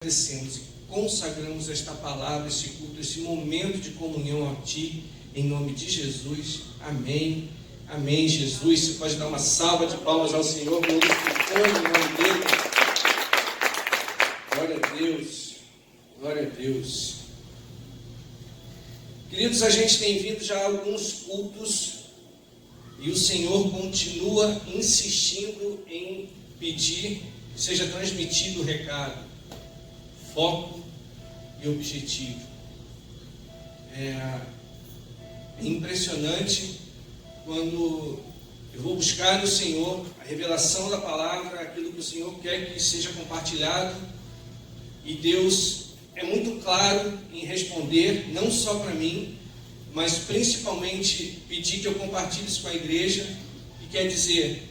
Agradecemos e consagramos esta palavra, este culto, este momento de comunhão a Ti, em nome de Jesus. Amém. Amém, Jesus. Você pode dar uma salva de palmas ao Senhor, glorificando o nome dEle. Glória a Deus. Glória a Deus. Queridos, a gente tem vindo já a alguns cultos e o Senhor continua insistindo em pedir que seja transmitido o recado. Foco e objetivo. É impressionante quando eu vou buscar no Senhor a revelação da palavra, aquilo que o Senhor quer que seja compartilhado, e Deus é muito claro em responder, não só para mim, mas principalmente pedir que eu compartilhe isso com a igreja, e quer dizer,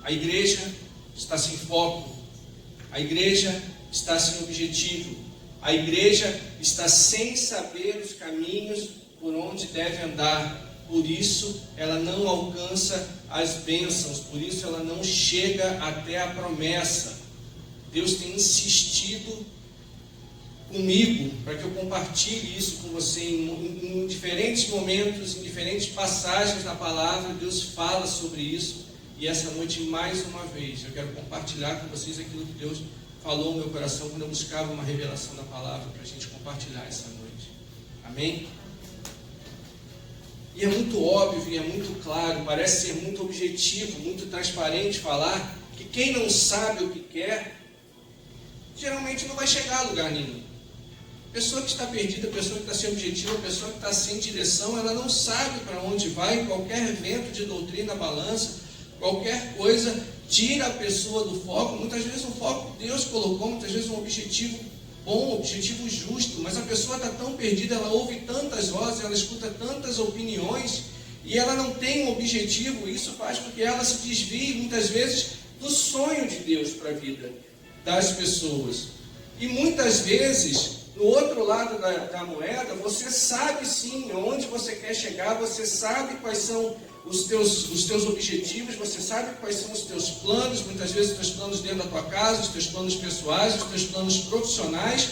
a igreja está sem foco, a igreja está sem objetivo, a igreja está sem saber os caminhos por onde deve andar, por isso ela não alcança as bênçãos, por isso ela não chega até a promessa. Deus tem insistido comigo para que eu compartilhe isso com você em diferentes momentos, em diferentes passagens da palavra. Deus fala sobre isso, e essa noite, mais uma vez, eu quero compartilhar com vocês aquilo que Deus falou no meu coração quando eu buscava uma revelação da palavra para a gente compartilhar essa noite. Amém? E é muito óbvio, e é muito claro, parece ser muito objetivo, muito transparente falar que quem não sabe o que quer, geralmente não vai chegar a lugar nenhum. A pessoa que está perdida, a pessoa que está sem objetivo, a pessoa que está sem direção, ela não sabe para onde vai. Qualquer vento de doutrina, balança, qualquer coisa tira a pessoa do foco. Muitas vezes o foco Deus colocou, muitas vezes um objetivo bom, um objetivo justo, mas a pessoa está tão perdida, ela ouve tantas vozes, ela escuta tantas opiniões, e ela não tem um objetivo. Isso faz com que ela se desvie, muitas vezes, do sonho de Deus para a vida das pessoas. E muitas vezes, no outro lado da moeda, você sabe sim onde você quer chegar, você sabe quais são os teus objetivos, você sabe quais são os teus planos, muitas vezes os teus planos dentro da tua casa, os teus planos pessoais, os teus planos profissionais,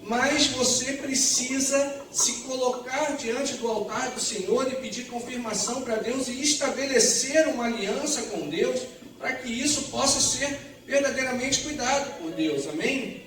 mas você precisa se colocar diante do altar do Senhor e pedir confirmação para Deus e estabelecer uma aliança com Deus, para que isso possa ser verdadeiramente cuidado por Deus, amém?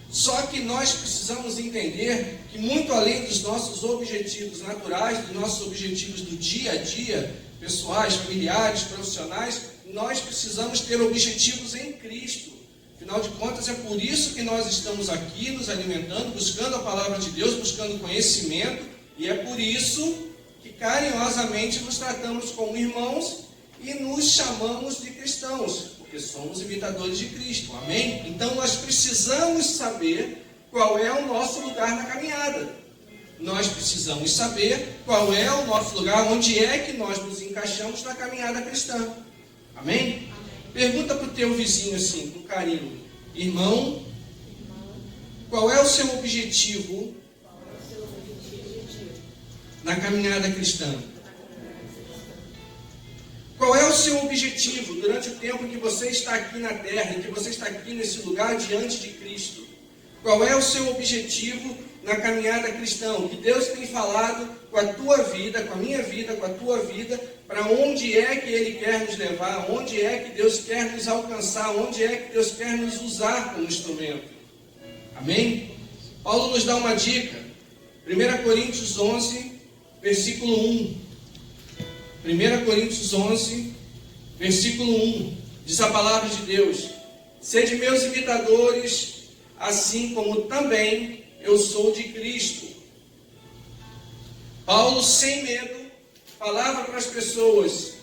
Só que nós precisamos entender que, muito além dos nossos objetivos naturais, dos nossos objetivos do dia a dia, pessoais, familiares, profissionais, nós precisamos ter objetivos em Cristo. Afinal de contas, é por isso que nós estamos aqui nos alimentando, buscando a palavra de Deus, buscando conhecimento, e é por isso que carinhosamente nos tratamos como irmãos e nos chamamos de cristãos, porque somos imitadores de Cristo, amém? Então nós precisamos saber qual é o nosso lugar na caminhada. Nós precisamos saber qual é o nosso lugar, onde é que nós nos encaixamos na caminhada cristã, amém? Amém. Pergunta para o teu vizinho assim, com carinho: irmão, qual é o seu objetivo na caminhada cristã? Qual é o seu objetivo durante o tempo que você está aqui na terra, em que você está aqui nesse lugar diante de Cristo? Qual é o seu objetivo na caminhada cristã? O que Deus tem falado com a tua vida, com a minha vida, com a tua vida, para onde é que Ele quer nos levar, onde é que Deus quer nos alcançar, onde é que Deus quer nos usar como instrumento. Amém? Paulo nos dá uma dica. 1 Coríntios 11, versículo 1. 1 Coríntios 11, versículo 1, diz a palavra de Deus: sede meus imitadores, assim como também eu sou de Cristo. Paulo, sem medo, falava para as pessoas: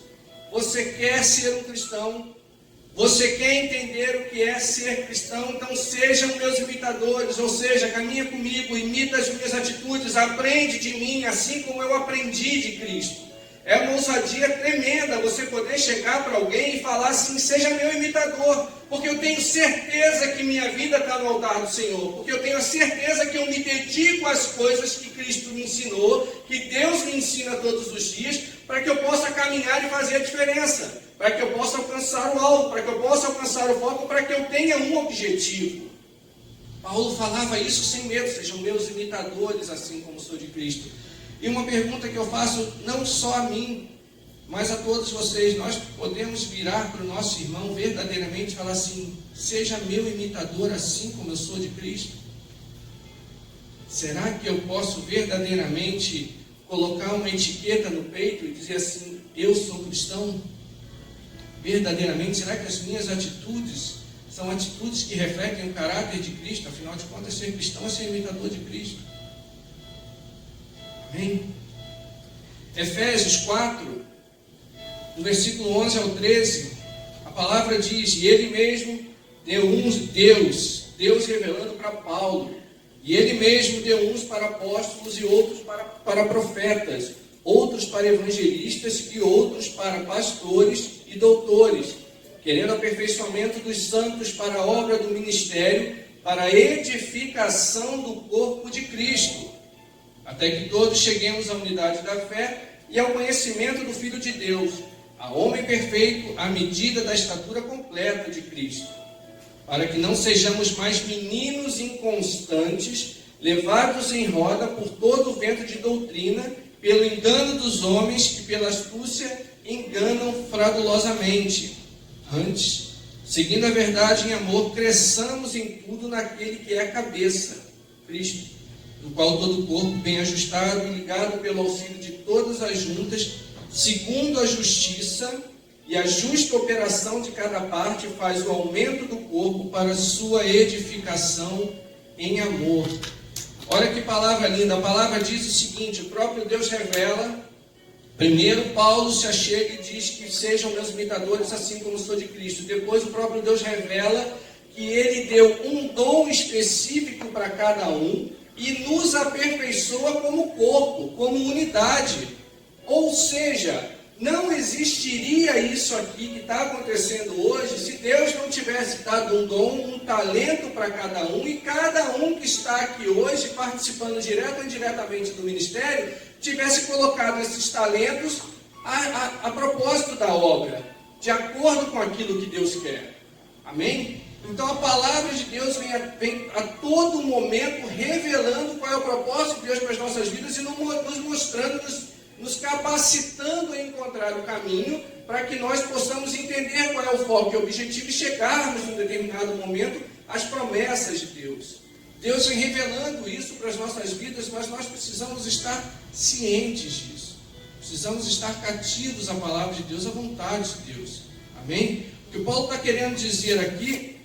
você quer ser um cristão? Você quer entender o que é ser cristão? Então sejam meus imitadores, ou seja, caminha comigo, imita as minhas atitudes, aprende de mim, assim como eu aprendi de Cristo. É uma ousadia tremenda você poder chegar para alguém e falar assim: seja meu imitador, porque eu tenho certeza que minha vida está no altar do Senhor, porque eu tenho a certeza que eu me dedico às coisas que Cristo me ensinou, que Deus me ensina todos os dias, para que eu possa caminhar e fazer a diferença, para que eu possa alcançar o alvo, para que eu possa alcançar o foco, para que eu tenha um objetivo. Paulo falava isso sem medo: sejam meus imitadores, assim como sou de Cristo. E uma pergunta que eu faço não só a mim, mas a todos vocês: nós podemos virar para o nosso irmão verdadeiramente e falar assim: seja meu imitador assim como eu sou de Cristo? Será que eu posso verdadeiramente colocar uma etiqueta no peito e dizer assim: eu sou cristão? Verdadeiramente, será que as minhas atitudes são atitudes que refletem o caráter de Cristo? Afinal de contas, ser cristão é ser imitador de Cristo. Amém? Efésios 4, do versículo 11 ao 13, a palavra diz: e ele mesmo deu uns, Deus revelando para Paulo, e ele mesmo deu uns para apóstolos e outros para profetas, outros para evangelistas e outros para pastores e doutores, querendo aperfeiçoamento dos santos para a obra do ministério, para a edificação do corpo de Cristo, até que todos cheguemos à unidade da fé e ao conhecimento do Filho de Deus, a homem perfeito, à medida da estatura completa de Cristo, para que não sejamos mais meninos inconstantes, levados em roda por todo o vento de doutrina, pelo engano dos homens que pela astúcia enganam fraudulosamente. Antes, seguindo a verdade em amor, cresçamos em tudo naquele que é a cabeça, Cristo, do qual todo o corpo, bem ajustado e ligado pelo auxílio de todas as juntas, segundo a justiça e a justa operação de cada parte, faz o aumento do corpo para sua edificação em amor. Olha que palavra linda. A palavra diz o seguinte: o próprio Deus revela. Primeiro, Paulo se achega e diz que sejam meus imitadores assim como sou de Cristo. Depois, o próprio Deus revela que ele deu um dom específico para cada um e nos aperfeiçoa como corpo, como unidade. Ou seja, não existiria isso aqui que está acontecendo hoje se Deus não tivesse dado um dom, um talento para cada um, e cada um que está aqui hoje participando direto ou indiretamente do ministério tivesse colocado esses talentos a propósito da obra, de acordo com aquilo que Deus quer. Amém? Então a palavra de Deus vem a todo momento revelando qual é o propósito de Deus para as nossas vidas e nos mostrando, nos capacitando a encontrar o caminho para que nós possamos entender qual é o foco e o objetivo e chegarmos em um determinado momento às promessas de Deus. Deus vem revelando isso para as nossas vidas, mas nós precisamos estar cientes disso. Precisamos estar cativos à palavra de Deus, à vontade de Deus. Amém? O que Paulo está querendo dizer aqui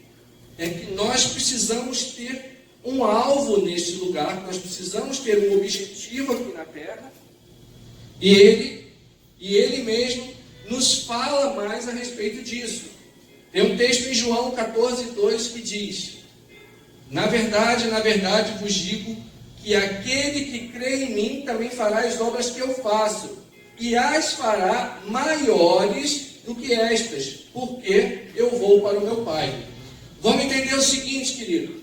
é que nós precisamos ter um alvo neste lugar, nós precisamos ter um objetivo aqui na terra, e ele mesmo nos fala mais a respeito disso. Tem um texto em João 14:2 que diz: na verdade vos digo que aquele que crê em mim também fará as obras que eu faço, e as fará maiores do que estas, porque eu vou para o meu Pai. Vamos entender o seguinte, querido: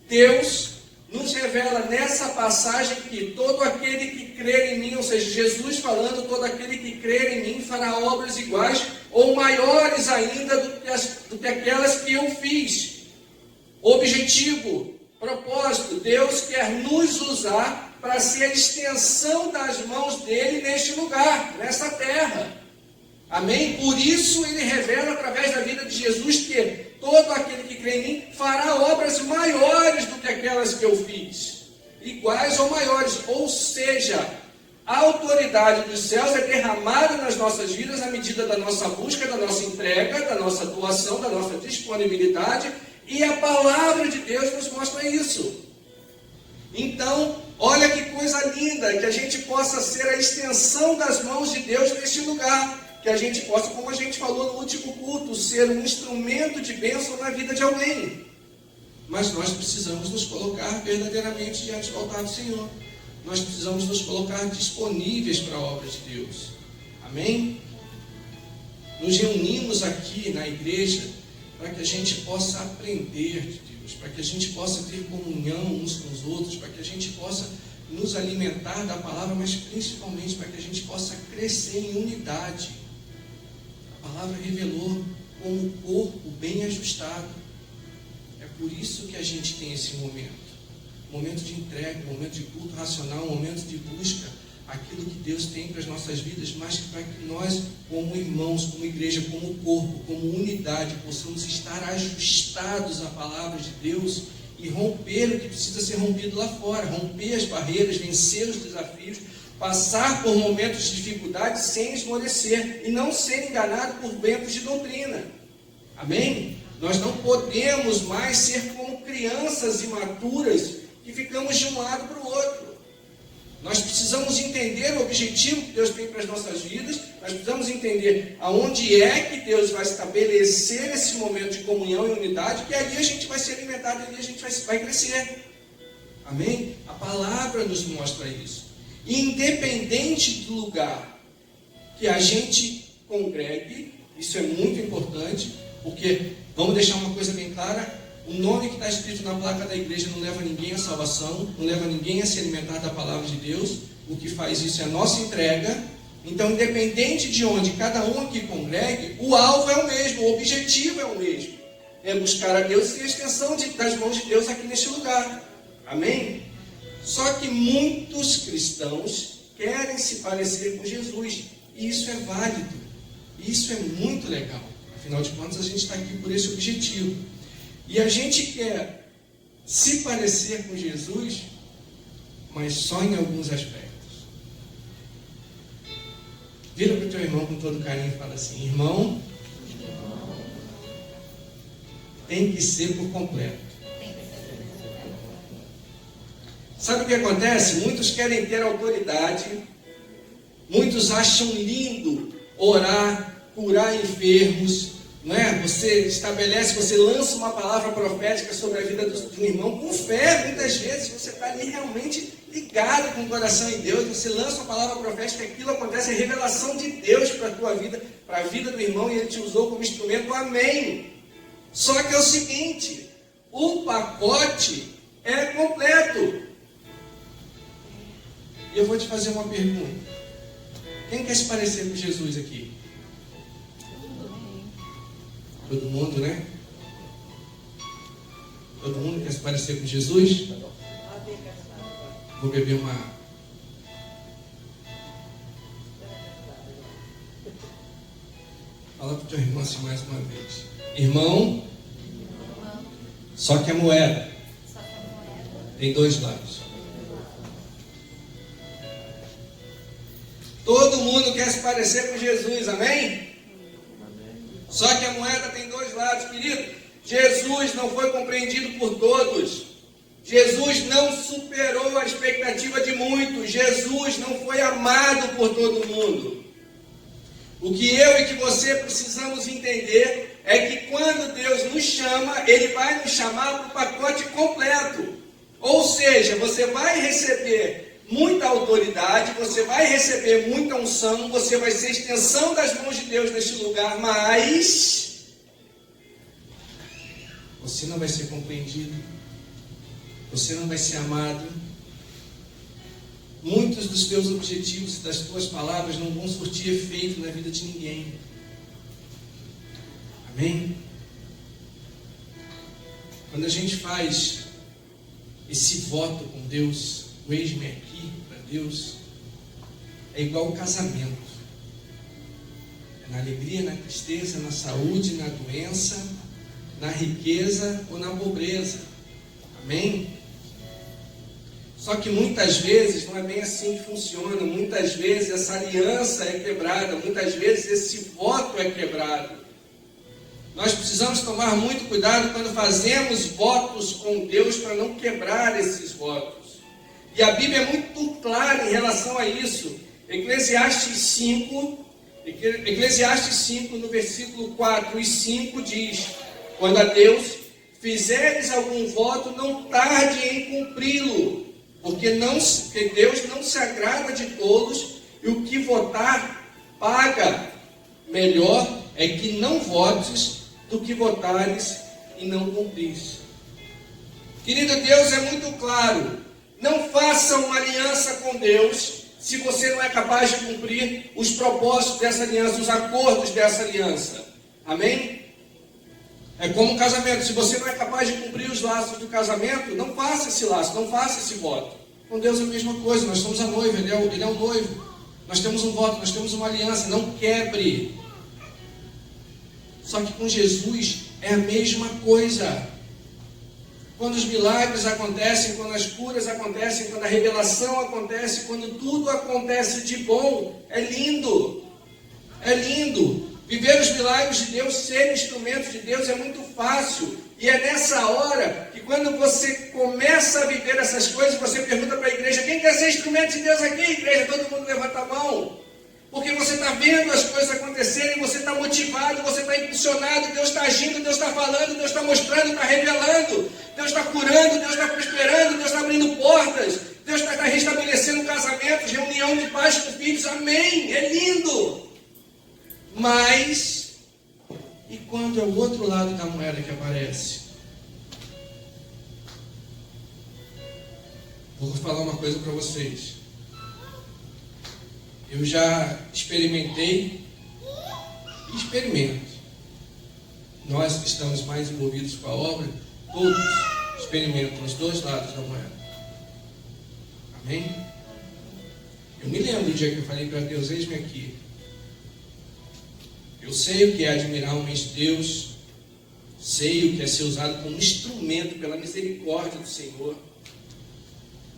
Deus nos revela nessa passagem que todo aquele que crer em mim, ou seja, Jesus falando, todo aquele que crer em mim fará obras iguais ou maiores ainda do que aquelas que eu fiz. Objetivo, propósito: Deus quer nos usar para ser a extensão das mãos dele neste lugar, nessa terra. Amém? Por isso ele revela através da vida de Jesus que todo aquele que crê em mim fará obras maiores do que aquelas que eu fiz, iguais ou maiores. Ou seja, a autoridade dos céus é derramada nas nossas vidas à medida da nossa busca, da nossa entrega, da nossa doação, da nossa disponibilidade, e a palavra de Deus nos mostra isso. Então, olha que coisa linda, que a gente possa ser a extensão das mãos de Deus neste lugar, que a gente possa, como a gente falou no último culto, ser um instrumento de bênção na vida de alguém. Mas nós precisamos nos colocar verdadeiramente diante do altar do Senhor. Nós precisamos nos colocar disponíveis para a obra de Deus. Amém? Nos reunimos aqui na igreja para que a gente possa aprender de Deus, para que a gente possa ter comunhão uns com os outros, para que a gente possa nos alimentar da palavra, mas principalmente para que a gente possa crescer em unidade. A palavra revelou como um corpo bem ajustado. É Por isso que a gente tem esse momento. Momento de entrega, momento de culto racional, momento de busca, aquilo que Deus tem para as nossas vidas, mas para que nós, como irmãos, como igreja, como corpo, como unidade, possamos estar ajustados à palavra de Deus e romper o que precisa ser rompido lá fora, romper as barreiras, vencer os desafios, passar por momentos de dificuldade sem esmorecer e não ser enganado por ventos de doutrina. Amém? Nós não podemos mais ser como crianças imaturas que ficamos de um lado para o outro. Nós precisamos entender o objetivo que Deus tem para as nossas vidas, nós precisamos entender aonde é que Deus vai estabelecer esse momento de comunhão e unidade, que ali a gente vai ser alimentado, ali a gente vai crescer. Amém? A palavra nos mostra isso. E independente do lugar que a gente congregue, isso é muito importante, porque, vamos deixar uma coisa bem clara, o nome que está escrito na placa da igreja não leva ninguém à salvação, não leva ninguém a se alimentar da palavra de Deus. O que faz isso é a nossa entrega. Então, independente de onde cada um aqui congregue, o alvo é o mesmo, o objetivo é o mesmo. É buscar a Deus e a extensão das mãos de Deus aqui neste lugar. Amém? Só que muitos cristãos querem se parecer com Jesus. E isso é válido. Isso é muito legal. Afinal de contas, a gente está aqui por esse objetivo. E a gente quer se parecer com Jesus, mas só em alguns aspectos. Vira para o teu irmão com todo carinho e fala assim: irmão, tem que ser por completo. Sabe o que acontece? Muitos querem ter autoridade, muitos acham lindo orar, curar enfermos, não é? Você lança uma palavra profética sobre a vida de um irmão com fé. Muitas vezes você está ali realmente ligado com o coração em Deus, você lança uma palavra profética, aquilo acontece, é revelação de Deus para a tua vida, para a vida do irmão, e Ele te usou como instrumento. Amém. Só que é o seguinte, o pacote é completo. E eu vou te fazer uma pergunta. Quem quer se parecer com Jesus aqui? Todo mundo, né? Todo mundo quer se parecer com Jesus? Vou beber uma água. Fala para o teu irmão assim mais uma vez. Irmão, só que a moeda tem dois lados. Todo mundo quer se parecer com Jesus, amém? Só que a moeda tem dois lados, querido. Jesus não foi compreendido por todos. Jesus não superou a expectativa de muitos. Jesus não foi amado por todo mundo. O que eu e que você precisamos entender é que quando Deus nos chama, Ele vai nos chamar para o pacote completo. Ou seja, você vai receber muita autoridade, você vai receber muita unção, você vai ser extensão das mãos de Deus neste lugar, mas você não vai ser compreendido, você não vai ser amado. Muitos dos teus objetivos e das tuas palavras não vão surtir efeito na vida de ninguém. Amém? Quando a gente faz esse voto com Deus, o eis-me aqui para Deus, é igual ao casamento. É na alegria, na tristeza, na saúde, na doença, na riqueza ou na pobreza. Amém? Só que muitas vezes não é bem assim que funciona. Muitas vezes essa aliança é quebrada, muitas vezes esse voto é quebrado. Nós precisamos tomar muito cuidado quando fazemos votos com Deus para não quebrar esses votos. E a Bíblia é muito clara em relação a isso. Eclesiastes 5, no versículo 4 e 5 diz: quando a Deus fizeres algum voto, não tarde em cumpri-lo, porque Deus não se agrada de tolos, e o que votar paga. Melhor é que não votes do que votares e não cumprires. Querido, Deus é muito claro. Não faça uma aliança com Deus se você não é capaz de cumprir os propósitos dessa aliança, os acordos dessa aliança. Amém? É como um casamento. Se você não é capaz de cumprir os laços do casamento, não faça esse laço, não faça esse voto. Com Deus é a mesma coisa. Nós somos a noiva, Ele é o noivo. Nós temos um voto, nós temos uma aliança. Não quebre. Só que com Jesus é a mesma coisa. Quando os milagres acontecem, quando as curas acontecem, quando a revelação acontece, quando tudo acontece de bom, é lindo. É lindo. Viver os milagres de Deus, ser instrumento de Deus é muito fácil. E é nessa hora que quando você começa a viver essas coisas, você pergunta para a igreja: quem quer ser instrumento de Deus aqui, igreja? Todo mundo levanta a mão. Porque você está vendo as coisas acontecerem, você está motivado, você está impulsionado, Deus está agindo, Deus está falando, Deus está mostrando, está revelando, Deus está curando, Deus está prosperando, Deus está abrindo portas, Deus está restabelecendo casamentos, reunião de pais com filhos, amém, é lindo. Mas, e quando é o outro lado da moeda que aparece? Vou falar uma coisa para vocês. Eu já experimentei e experimento. Nós que estamos mais envolvidos com a obra, todos experimentam os dois lados da moeda. Amém? Eu me lembro do dia que eu falei para Deus: eis-me aqui. Eu sei o que é admirar um de Deus, sei o que é ser usado como instrumento pela misericórdia do Senhor,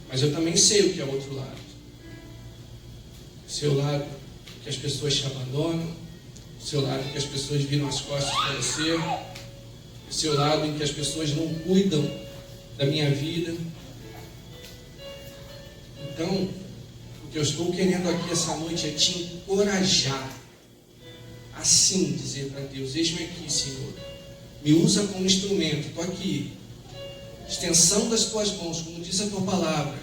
mas eu também sei o que é o outro lado. O seu lado que as pessoas te abandonam, o seu lado que as pessoas viram as costas para você, o seu lado em que as pessoas não cuidam da minha vida. Então, o que eu estou querendo aqui essa noite é te encorajar, assim dizer para Deus: eis-me aqui, Senhor, me usa como instrumento, estou aqui, extensão das tuas mãos, como diz a tua palavra,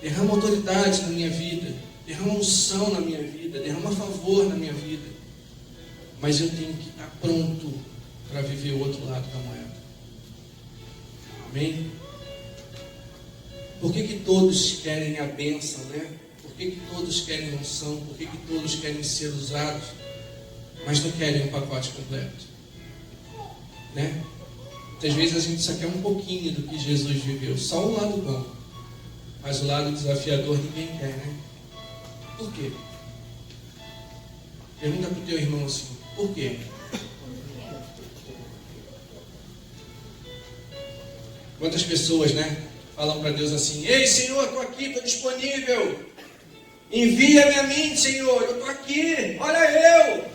derrama autoridade na minha vida, derrama unção na minha vida, derrama favor na minha vida, mas eu tenho que estar pronto para viver o outro lado da moeda. Amém? Por que todos querem a bênção, né? Por que todos querem unção? Por que todos querem ser usados, mas não querem o pacote completo? Né? Muitas vezes a gente só quer um pouquinho do que Jesus viveu, só o lado bom, mas o lado desafiador ninguém quer, né? Por quê? Pergunta para o teu irmão assim: por quê? Quantas pessoas, né, falam para Deus assim: ei, Senhor, estou aqui, estou disponível, envia-me a mim, Senhor, eu estou aqui, olha eu.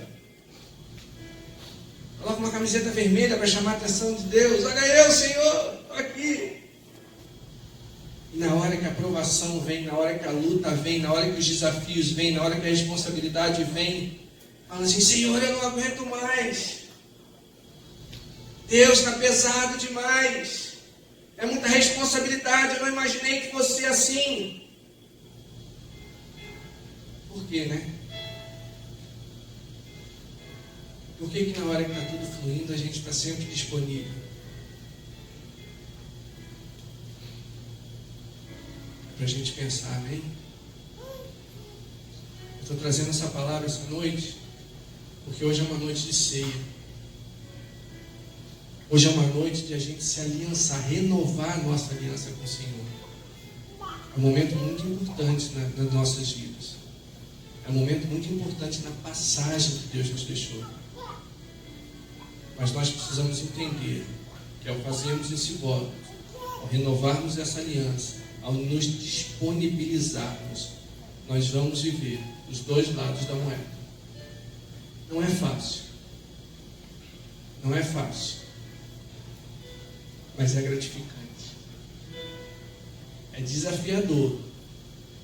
Coloca uma camiseta vermelha para chamar a atenção de Deus: olha eu, Senhor, estou aqui. E na hora que a provação vem, na hora que a luta vem, na hora que os desafios vêm, na hora que a responsabilidade vem, fala assim: Senhor, eu não aguento mais. Deus, está pesado demais. É muita responsabilidade, eu não imaginei que fosse assim. Por quê, né? Por que na hora que está tudo fluindo, a gente está sempre disponível? Para a gente pensar, amém? Eu estou trazendo essa palavra essa noite, porque hoje é uma noite de ceia. Hoje é uma noite de a gente se aliançar, renovar a nossa aliança com o Senhor. É um momento muito importante nas nossas vidas. É um momento muito importante na passagem que Deus nos deixou. Mas nós precisamos entender que ao fazermos esse voto, ao renovarmos essa aliança, ao nos disponibilizarmos, nós vamos viver os dois lados da moeda. Não é fácil. Não é fácil. Mas é gratificante. É desafiador,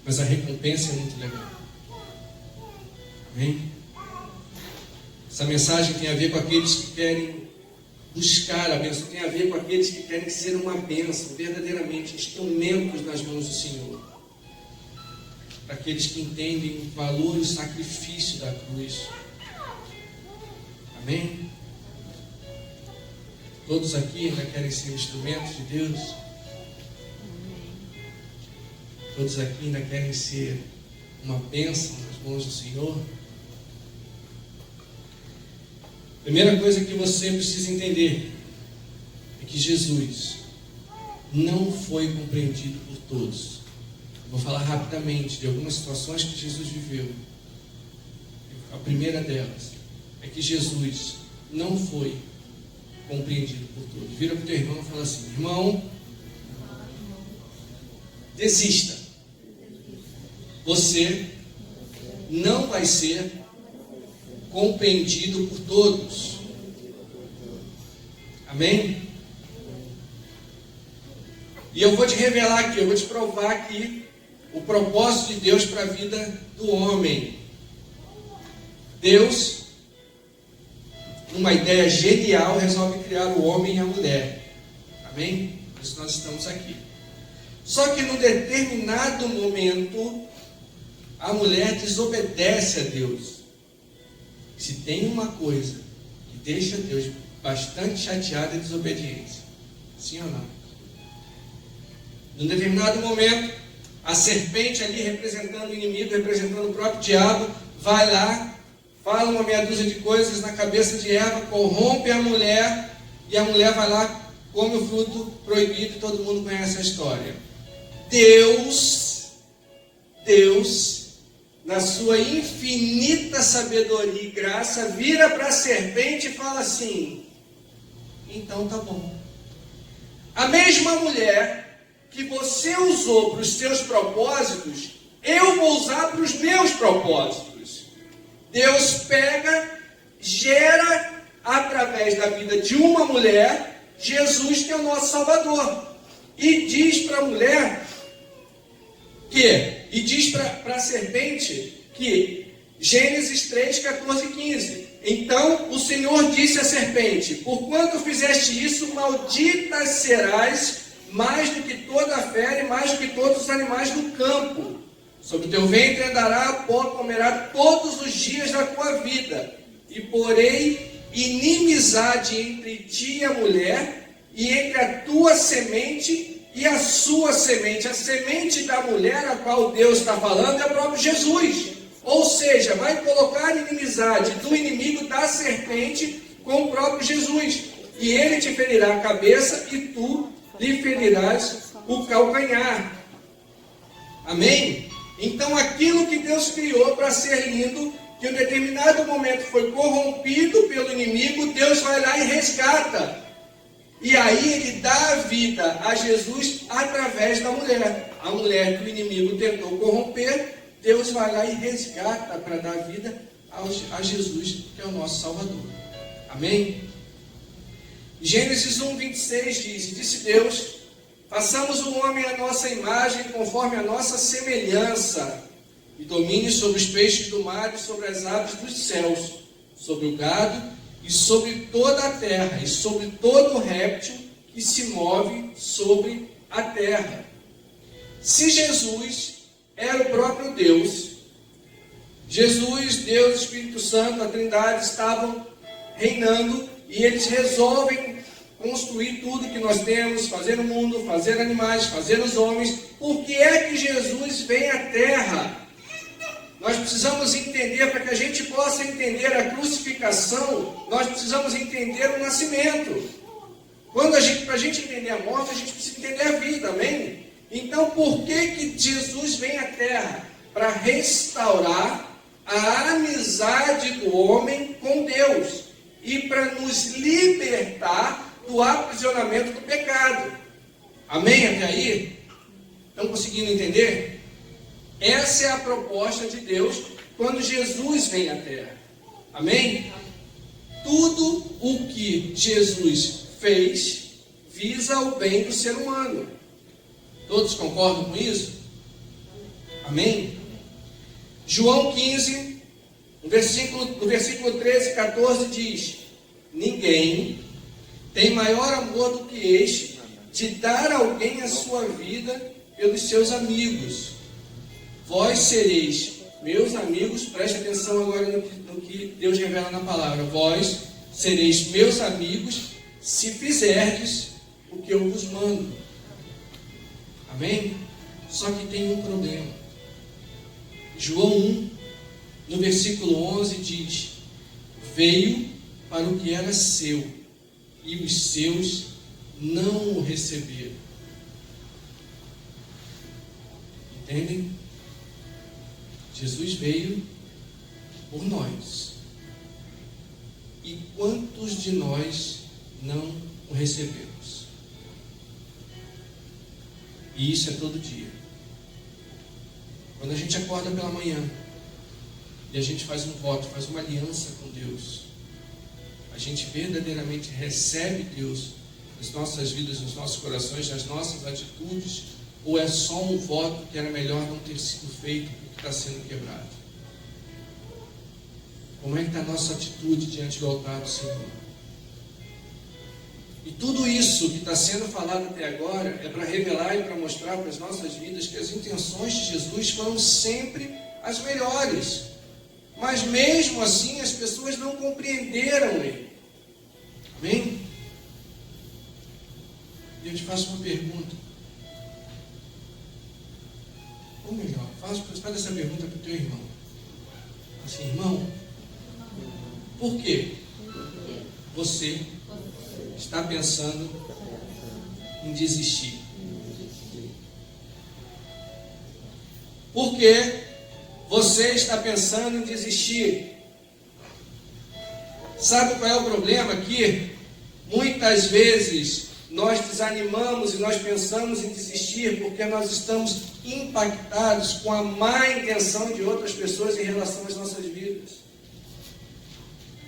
mas a recompensa é muito legal. Amém? Essa mensagem tem a ver com aqueles que querem buscar a bênção, tem a ver com aqueles que querem ser uma bênção, verdadeiramente, instrumentos nas mãos do Senhor. Para aqueles que entendem o valor e o sacrifício da cruz. Amém? Todos aqui ainda querem ser instrumentos de Deus? Todos aqui ainda querem ser uma bênção nas mãos do Senhor? Primeira coisa que você precisa entender é que Jesus não foi compreendido por todos. Vou falar rapidamente de algumas situações que Jesus viveu. A primeira delas é que Jesus não foi compreendido por todos. Vira para o teu irmão e fala assim: irmão, desista. Você não vai ser compreendido por todos. Amém? E eu vou te revelar aqui, eu vou te provar aqui o propósito de Deus para a vida do homem. Deus, numa ideia genial, resolve criar o homem e a mulher. Amém? Por isso nós estamos aqui. Só que num determinado momento, a mulher desobedece a Deus. Se tem uma coisa que deixa Deus bastante chateado, é desobediência. Sim ou não? Num determinado momento, a serpente ali representando o inimigo, representando o próprio diabo, vai lá, fala uma meia dúzia de coisas na cabeça de Eva, corrompe a mulher, e a mulher vai lá, come o fruto proibido, e todo mundo conhece a história. Deus, na sua infinita sabedoria e graça, vira para a serpente e fala assim: então tá bom. A mesma mulher que você usou para os seus propósitos, eu vou usar para os meus propósitos. Deus pega, gera através da vida de uma mulher, Jesus, que é o nosso Salvador. E diz para a mulher para a serpente que, Gênesis 3, 14 e 15. Então o Senhor disse à serpente: porquanto fizeste isso, maldita serás mais do que toda a fera e mais do que todos os animais do campo. Sobre o teu ventre andará, pó comerá todos os dias da tua vida. E porei inimizade entre ti e a mulher, e entre a tua semente e a sua semente. A semente da mulher a qual Deus está falando é o próprio Jesus. Ou seja, vai colocar inimizade do inimigo da serpente com o próprio Jesus. E ele te ferirá a cabeça e tu lhe ferirás o calcanhar. Amém? Então aquilo que Deus criou para ser lindo, que em um determinado momento foi corrompido pelo inimigo, Deus vai lá e resgata. E aí ele dá a vida a Jesus através da mulher. A mulher que o inimigo tentou corromper, Deus vai lá e resgata para dar vida a Jesus, que é o nosso Salvador. Amém? Gênesis 1, 26 diz: disse Deus: façamos o homem à nossa imagem, conforme a nossa semelhança, e domine sobre os peixes do mar e sobre as aves dos céus, sobre o gado e sobre toda a terra, e sobre todo réptil que se move sobre a terra. Se Jesus era o próprio Deus, Jesus, Deus, Espírito Santo, a Trindade estavam reinando, e eles resolvem construir tudo que nós temos, fazer o mundo, fazer animais, fazer os homens. Por que é que Jesus vem à Terra? Nós precisamos entender, para que a gente possa entender a crucificação, nós precisamos entender o nascimento. Para a gente entender a morte, a gente precisa entender a vida, amém? Então, por que Jesus vem à Terra? Para restaurar a amizade do homem com Deus e para nos libertar do aprisionamento do pecado. Amém? Até aí? Estão conseguindo entender? Essa é a proposta de Deus quando Jesus vem à Terra. Amém? Tudo o que Jesus fez visa o bem do ser humano. Todos concordam com isso? Amém? João 15, no versículo 13 e 14 diz: ninguém tem maior amor do que este, de dar a alguém a sua vida pelos seus amigos. Vós sereis meus amigos, preste atenção agora no que Deus revela na palavra. Vós sereis meus amigos se fizerdes o que eu vos mando. Amém? Só que tem um problema. João 1, no versículo 11 diz: veio para o que era seu, e os seus não o receberam. Entendem? Jesus veio por nós. E quantos de nós não o recebemos? E isso é todo dia. Quando a gente acorda pela manhã e a gente faz um voto, faz uma aliança com Deus, a gente verdadeiramente recebe Deus nas nossas vidas, nos nossos corações, nas nossas atitudes, ou é só um voto que era melhor não ter sido feito porque está sendo quebrado? Como é que está a nossa atitude diante do altar do Senhor? E tudo isso que está sendo falado até agora é para revelar e para mostrar para as nossas vidas que as intenções de Jesus foram sempre as melhores. Mas mesmo assim as pessoas não compreenderam Ele. Amém? E eu te faço uma pergunta. Ou melhor, faz essa pergunta para o teu irmão. Assim, irmão, por que você está pensando em desistir? Por que você está pensando em desistir? Sabe qual é o problema aqui? Muitas vezes nós desanimamos e nós pensamos em desistir porque nós estamos impactados com a má intenção de outras pessoas em relação às nossas vidas.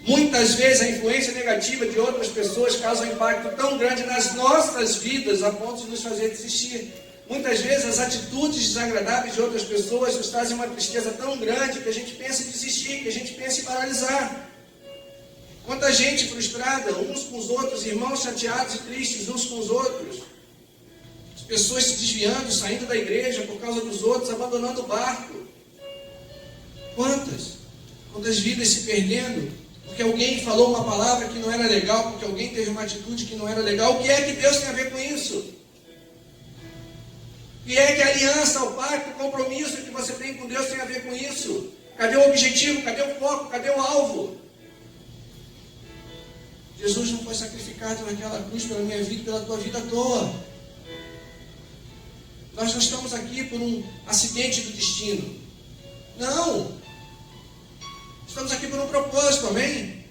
Muitas vezes a influência negativa de outras pessoas causa um impacto tão grande nas nossas vidas a ponto de nos fazer desistir. Muitas vezes as atitudes desagradáveis de outras pessoas nos trazem uma tristeza tão grande que a gente pensa em desistir, que a gente pensa em paralisar. Quanta gente frustrada, uns com os outros, irmãos chateados e tristes uns com os outros. As pessoas se desviando, saindo da igreja por causa dos outros, abandonando o barco. Quantas vidas se perdendo porque alguém falou uma palavra que não era legal, porque alguém teve uma atitude que não era legal. O que é que Deus tem a ver com isso? O que é que a aliança, o pacto, o compromisso que você tem com Deus tem a ver com isso? Cadê o objetivo? Cadê o foco? Cadê o alvo? Jesus não foi sacrificado naquela cruz pela minha vida e pela tua vida à toa. Nós não estamos aqui por um acidente do destino. Não! Estamos aqui por um propósito, amém?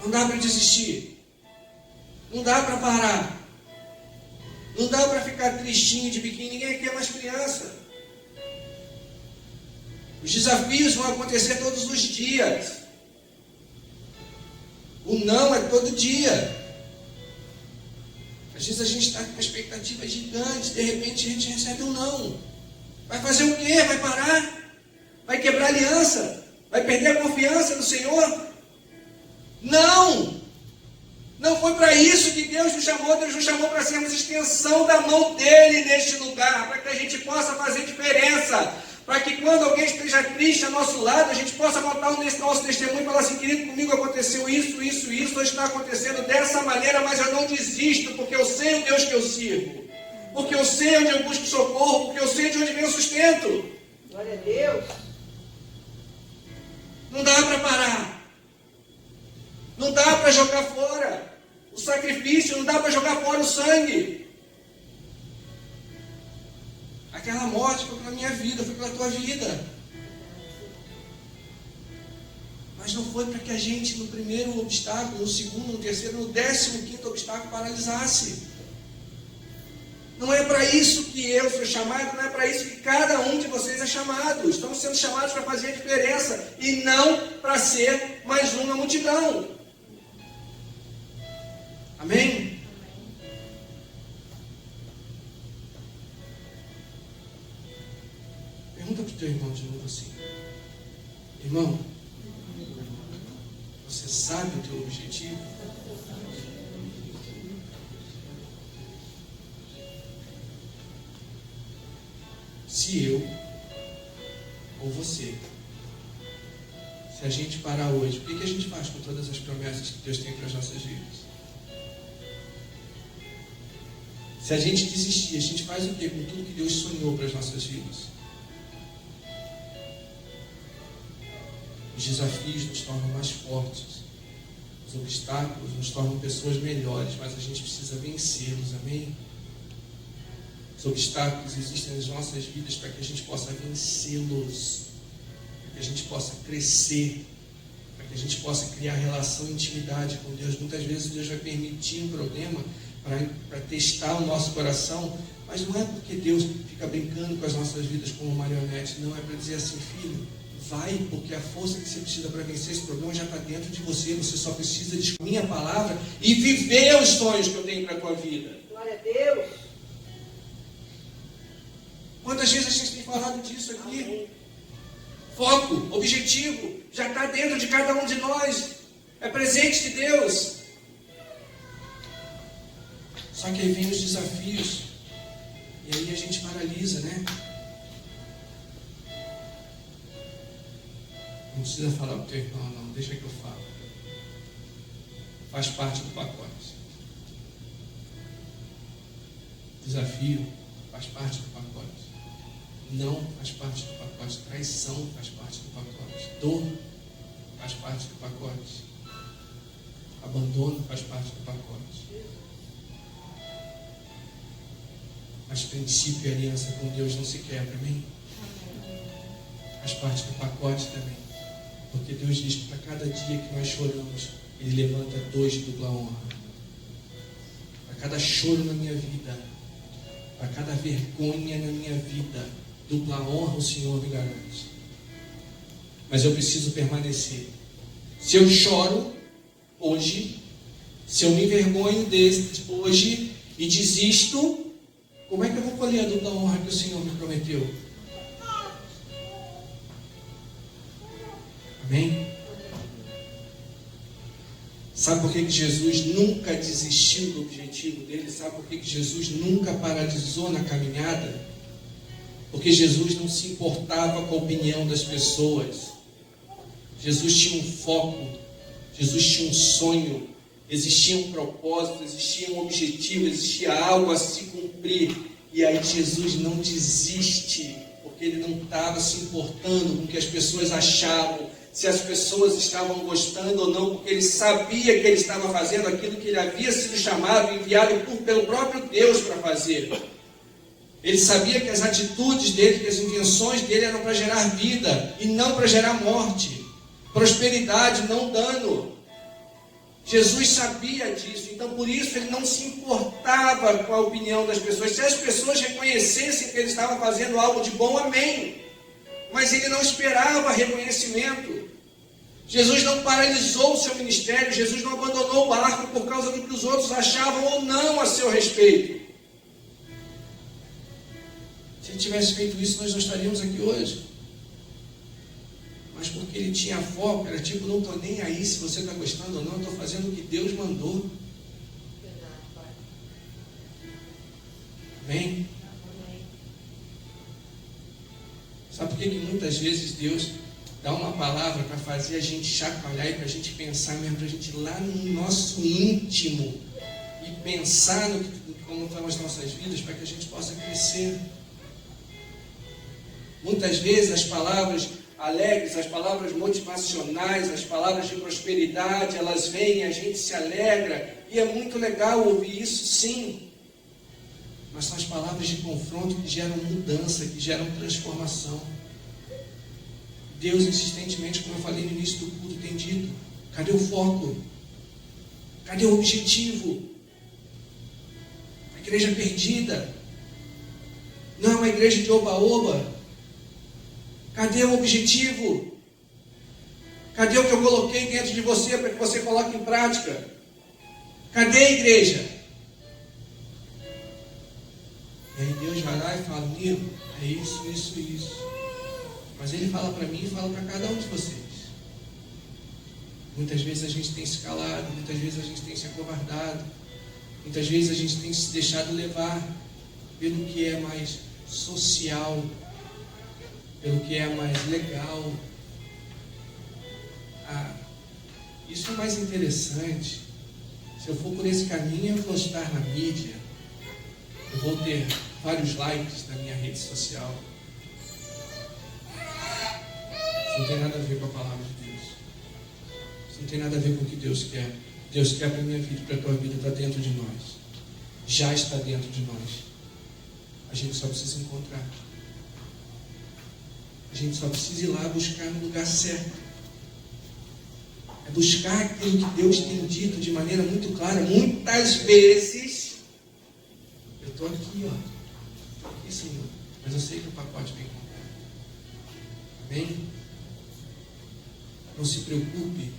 Não dá para desistir. Não dá para parar. Não dá para ficar tristinho de biquíni. Ninguém aqui é mais criança. Os desafios vão acontecer todos os dias. O não é todo dia. Às vezes a gente está com uma expectativa gigante. De repente a gente recebe um não. Vai fazer o quê? Vai parar? Vai quebrar a aliança? Vai perder a confiança no Senhor? Não! Não foi para isso que Deus nos chamou. Deus nos chamou para sermos extensão da mão dEle neste lugar, para que a gente possa fazer diferença, para que quando alguém esteja triste ao nosso lado, a gente possa contar o nosso testemunho e falar assim: querido, comigo aconteceu isso, hoje está acontecendo dessa maneira, mas eu não desisto, porque eu sei o Deus que eu sirvo, porque eu sei onde eu busco socorro, porque eu sei de onde vem o sustento. Glória a Deus. Não dá para parar. Não dá para jogar fora o sacrifício, não dá para jogar fora o sangue. Aquela morte foi pela minha vida, foi pela tua vida. Mas não foi para que a gente, no primeiro obstáculo, no segundo, no terceiro, no 15º obstáculo, paralisasse. Não é para isso que eu sou chamado, não é para isso que cada um de vocês é chamado. Estamos sendo chamados para fazer a diferença e não para ser mais um na multidão. Amém? Pergunta para o teu irmão de novo assim: irmão, você sabe o teu objetivo? Se eu ou você, se a gente parar hoje, o que a gente faz com todas as promessas que Deus tem para as nossas vidas? Se a gente desistir, a gente faz o quê com tudo que Deus sonhou para as nossas vidas? Os desafios nos tornam mais fortes. Os obstáculos nos tornam pessoas melhores, mas a gente precisa vencê-los, amém? Os obstáculos existem nas nossas vidas para que a gente possa vencê-los, para que a gente possa crescer, para que a gente possa criar relação e intimidade com Deus. Muitas vezes Deus vai permitir um problema para testar o nosso coração, mas não é porque Deus fica brincando com as nossas vidas como marionete, não, é para dizer assim, filho, vai, porque a força que você precisa para vencer esse problema já está dentro de você, você só precisa de minha palavra e viver os sonhos que eu tenho para a tua vida. Glória a Deus. Quantas vezes a gente tem falado disso aqui? Amém. Foco, objetivo, já está dentro de cada um de nós, é presente de Deus. Só que aí vem os desafios, e aí a gente paralisa, né? Não precisa falar para o teu irmão, não, deixa que eu falo. Faz parte do pacote. Desafio faz parte do pacote. Não faz parte do pacote. Traição faz parte do pacote. Dor faz parte do pacote. Abandono faz parte do pacote. Mas princípio e aliança com Deus não se quebra, amém? Faz parte do pacote também. Porque Deus diz que para cada dia que nós choramos, Ele levanta 2 de dupla honra. Para cada choro na minha vida, para cada vergonha na minha vida, dupla honra o Senhor me garante. Mas eu preciso permanecer. Se eu choro hoje, se eu me envergonho hoje e desisto, como é que eu vou colher a dupla honra que o Senhor me prometeu? Amém? Sabe por que Jesus nunca desistiu do objetivo dele? Sabe por que Jesus nunca paralisou na caminhada? Porque Jesus não se importava com a opinião das pessoas. Jesus tinha um foco, Jesus tinha um sonho, existia um propósito, existia um objetivo, existia algo a se cumprir. E aí Jesus não desiste, porque ele não estava se importando com o que as pessoas achavam, se as pessoas estavam gostando ou não, porque ele sabia que ele estava fazendo aquilo que ele havia sido chamado e enviado pelo próprio Deus para fazer. Ele sabia que as atitudes dele, que as intenções dele eram para gerar vida e não para gerar morte, prosperidade, não dano. Jesus sabia disso, então por isso ele não se importava com a opinião das pessoas. Se as pessoas reconhecessem que ele estava fazendo algo de bom, amém. Mas ele não esperava reconhecimento. Jesus não paralisou o seu ministério, Jesus não abandonou o barco por causa do que os outros achavam ou não a seu respeito. Se ele tivesse feito isso, nós não estaríamos aqui hoje. Mas porque ele tinha foco, era tipo, não estou nem aí se você está gostando ou não, estou fazendo o que Deus mandou. Amém? Sabe por que muitas vezes Deus dá uma palavra para fazer a gente chacoalhar e para a gente pensar mesmo, para a gente ir lá no nosso íntimo e pensar no como estão as nossas vidas, para que a gente possa crescer. Muitas vezes as palavras alegres, as palavras motivacionais, as palavras de prosperidade, elas vêm, a gente se alegra, e é muito legal ouvir isso, sim. Mas são as palavras de confronto que geram mudança, que geram transformação. Deus insistentemente, como eu falei no início do culto, tem dito: cadê o foco? Cadê o objetivo? A igreja perdida não é uma igreja de oba-oba. Cadê o objetivo? Cadê o que eu coloquei dentro de você para que você coloque em prática? Cadê a igreja? E aí Deus vai lá e fala: Nilo, é isso, isso, isso. Mas Ele fala para mim e fala para cada um de vocês. Muitas vezes a gente tem se calado, muitas vezes a gente tem se acovardado, muitas vezes a gente tem se deixado levar pelo que é mais social, pelo que é mais legal. Isso é mais interessante. Se eu for por esse caminho, eu vou estar na mídia, eu vou ter vários likes na minha rede social. Isso não tem nada a ver com a palavra de Deus. não tem nada a ver com o que Deus quer. Deus quer para a minha vida, para a tua vida, está dentro de nós. Já está dentro de nós. A gente só precisa encontrar. A gente só precisa ir lá buscar no lugar certo. É buscar aquilo que Deus tem dito de maneira muito clara. Muitas vezes, eu estou aqui, ó. Estou aqui, Senhor. Mas eu sei que o pacote vem completo. Amém? Não se preocupe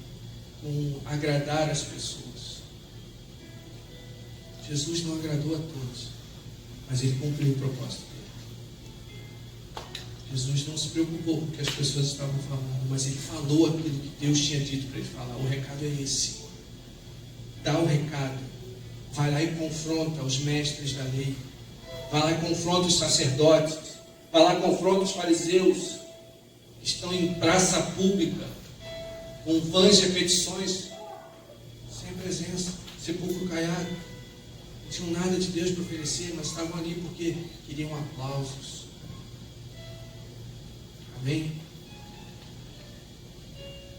com agradar as pessoas. Jesus não agradou a todos, mas Ele cumpriu o propósito dele. Jesus não se preocupou com o que as pessoas estavam falando, mas Ele falou aquilo que Deus tinha dito para Ele falar. O recado é esse. Dá o recado. Vai lá e confronta os mestres da lei. Vai lá e confronta os sacerdotes. Vai lá e confronta os fariseus que estão em praça pública, com vãs repetições, sem presença, sepulcro caiado. Não tinham nada de Deus para oferecer, mas estavam ali porque queriam aplausos. Amém?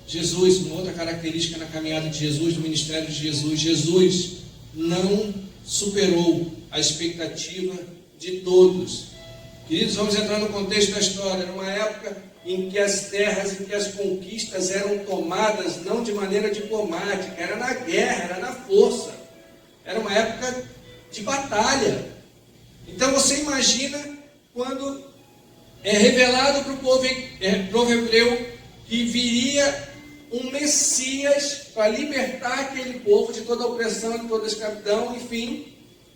Jesus, uma outra característica na caminhada de Jesus, do ministério de Jesus, Jesus não superou a expectativa de todos. Queridos, vamos entrar no contexto da história. Era uma época em que as terras, em que as conquistas eram tomadas não de maneira diplomática, era na guerra, era na força. Era uma época de batalha. Então você imagina quando é revelado para o povo hebreu que viria um Messias para libertar aquele povo de toda a opressão, de toda a escravidão, enfim.